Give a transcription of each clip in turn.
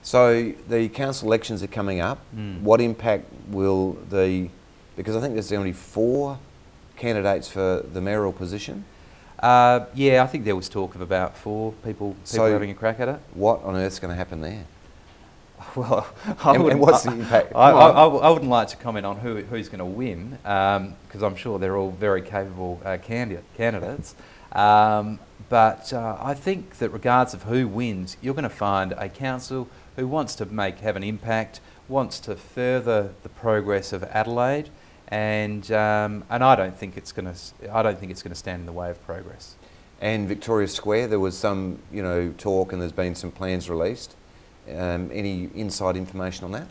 So the council elections are coming up. What impact will because I think there's only 4 candidates for the mayoral position? Yeah, I think there was talk of about 4 people having a crack at it. What on earth's going to happen there? Well, and what's the impact? I wouldn't like to comment on who's going to win, because I'm sure they're all very capable candidates. But I think that regardless of who wins, you're going to find a council who wants to have an impact, wants to further the progress of Adelaide, and I don't think it's going to stand in the way of progress. And Victoria Square, there was some talk, and there's been some plans released. Any inside information on that?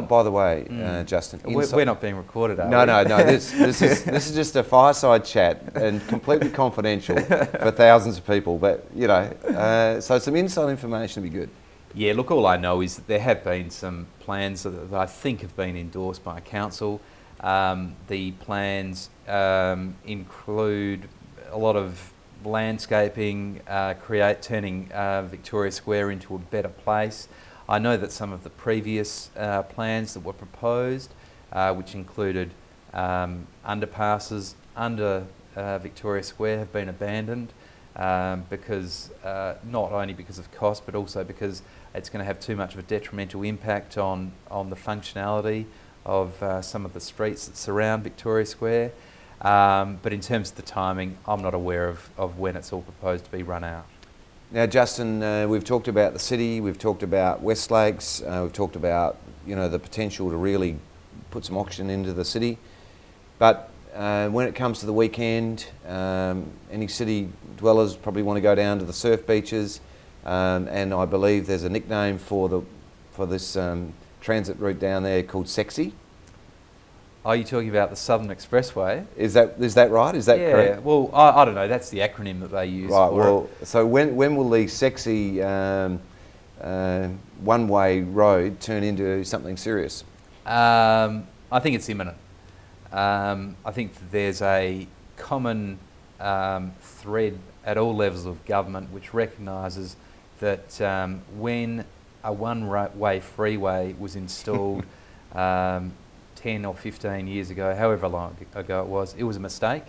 By the way, Justin, we're not being recorded, are we? No. This is just a fireside chat and completely confidential for thousands of people. But so some inside information would be good. Yeah, look, all I know is that there have been some plans that I think have been endorsed by council. The plans include a lot of landscaping, turning Victoria Square into a better place. I know that some of the previous plans that were proposed, which included underpasses under Victoria Square, have been abandoned because not only because of cost, but also because it's going to have too much of a detrimental impact on the functionality of some of the streets that surround Victoria Square. But in terms of the timing, I'm not aware of when it's all proposed to be run out. Now, Justin, we've talked about the city, we've talked about West Lakes, we've talked about the potential to really put some oxygen into the city. But when it comes to the weekend, any city dwellers probably want to go down to the surf beaches, and I believe there's a nickname for this transit route down there called Sexy. Are you talking about the Southern Expressway? Is that right? Is that correct? Yeah, well, I don't know. That's the acronym that they use. Right, for it. So when will the Sexy one-way road turn into something serious? I think it's imminent. I think that there's a common thread at all levels of government which recognises that when a one-way freeway was installed 10 or 15 years ago, however long ago it was a mistake.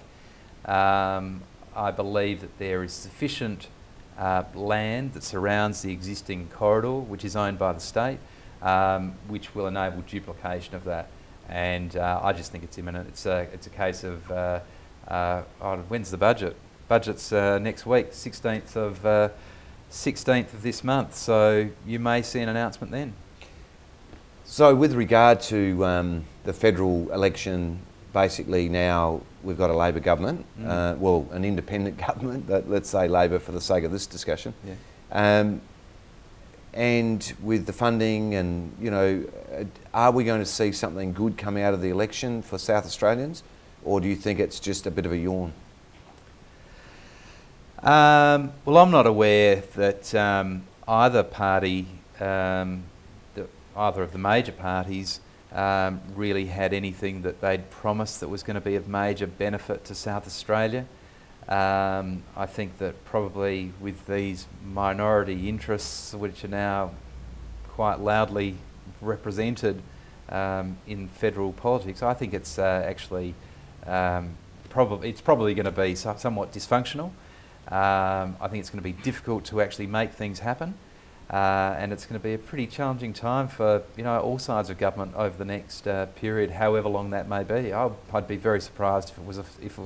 I believe that there is sufficient land that surrounds the existing corridor, which is owned by the state, which will enable duplication of that. And I just think it's imminent. It's a case of when's the budget? Budget's next week, 16th of this month. So you may see an announcement then. So with regard to the federal election, basically now we've got a Labor government, well, an independent government, but let's say Labor for the sake of this discussion. Yeah. And with the funding and, are we going to see something good come out of the election for South Australians, or do you think it's just a bit of a yawn? Well, I'm not aware that either party, either of the major parties, really had anything that they'd promised that was going to be of major benefit to South Australia. I think that probably with these minority interests, which are now quite loudly represented in federal politics, I think it's actually probably going to be somewhat dysfunctional. I think it's going to be difficult to actually make things happen. And it's going to be a pretty challenging time for all sides of government over the next period, however long that may be. I'd be very surprised if it was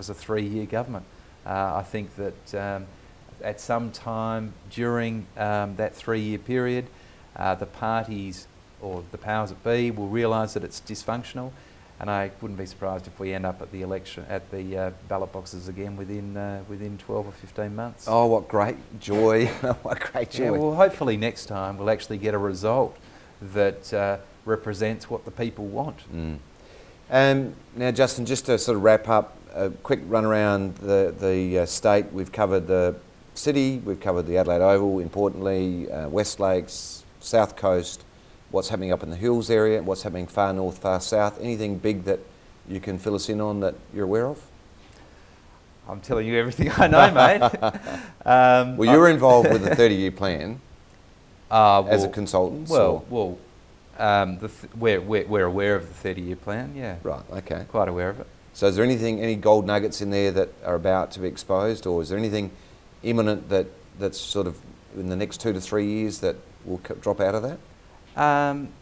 a 3-year government. I think that at some time during that 3-year period, the parties or the powers that be will realise that it's dysfunctional, and I wouldn't be surprised if we end up at the election at the ballot boxes again within 12 or 15 months. Oh, what great joy! What great joy! Yeah, well, hopefully next time we'll actually get a result that represents what the people want. Now, Justin, just to sort of wrap up, a quick run around the state. We've covered the city, we've covered the Adelaide Oval, importantly, West Lakes, South Coast. What's happening up in the hills area, what's happening far north, far south. Anything big that you can fill us in on that you're aware of? I'm telling you everything I know, mate. Well, you were involved with the 30-year plan. as a consultant? We're aware of the 30-year plan, yeah. Right, okay. Quite aware of it. So is there any gold nuggets in there that are about to be exposed, or is there anything imminent that's sort of in the next 2 to 3 years that will drop out of that?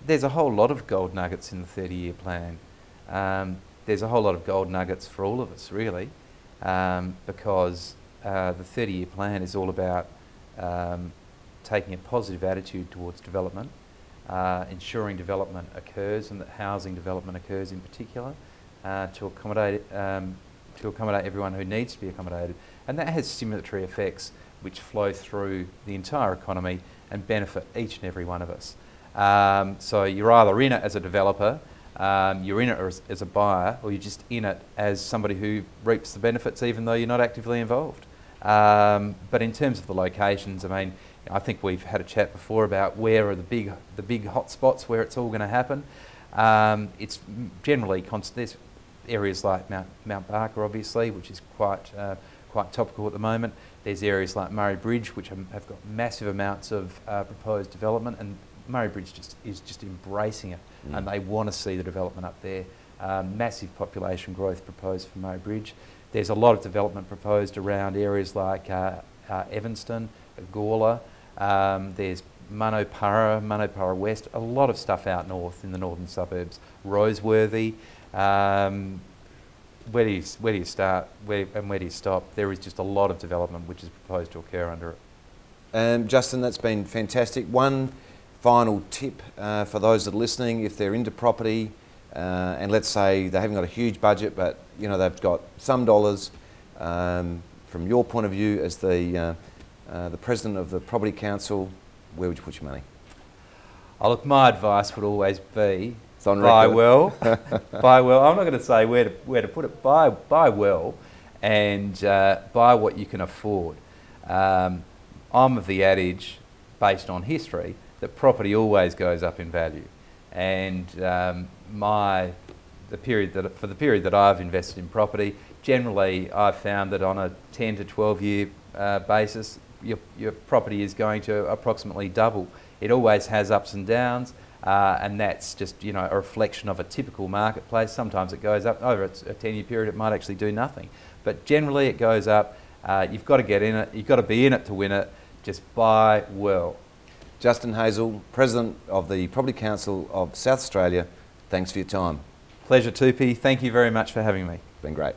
There's a whole lot of gold nuggets in the 30-year plan. There's a whole lot of gold nuggets for all of us, really, because the 30-year plan is all about taking a positive attitude towards development, ensuring development occurs and that housing development occurs in particular, to accommodate everyone who needs to be accommodated. And that has stimulatory effects which flow through the entire economy and benefit each and every one of us. So you're either in it as a developer, you're in it as a buyer, or you're just in it as somebody who reaps the benefits even though you're not actively involved. But in terms of the locations, I mean, I think we've had a chat before about where are the big hot spots where it's all going to happen. It's generally there's areas like Mount Barker, obviously, which is quite topical at the moment. There's areas like Murray Bridge, which have got massive amounts of proposed development, and Murray Bridge is just embracing it, and they want to see the development up there. Massive population growth proposed for Murray Bridge. There's a lot of development proposed around areas like Evanston, Gawler. There's Manopara West, a lot of stuff out north in the northern suburbs. Roseworthy. Where do you start and where do you stop? There is just a lot of development which is proposed to occur under it. Justin, that's been fantastic. One final tip for those that are listening, if they're into property and let's say they haven't got a huge budget, but you know they've got some dollars. From your point of view as the president of the Property Council, where would you put your money? Oh, look, my advice would always be buy well. Buy well. I'm not going to say where to put it. Buy well, and buy what you can afford. I'm of the adage, based on history, that property always goes up in value, and for the period that I've invested in property, generally I've found that on a 10 to 12 year basis, your property is going to approximately double. It always has ups and downs, and that's just a reflection of a typical marketplace. Sometimes it goes up over a 10-year period. It might actually do nothing, but generally it goes up. You've got to get in it. You've got to be in it to win it. Just buy well. Justin Hazell, President of the Property Council of South Australia, thanks for your time. Pleasure, Toopy. Thank you very much for having me. Been great.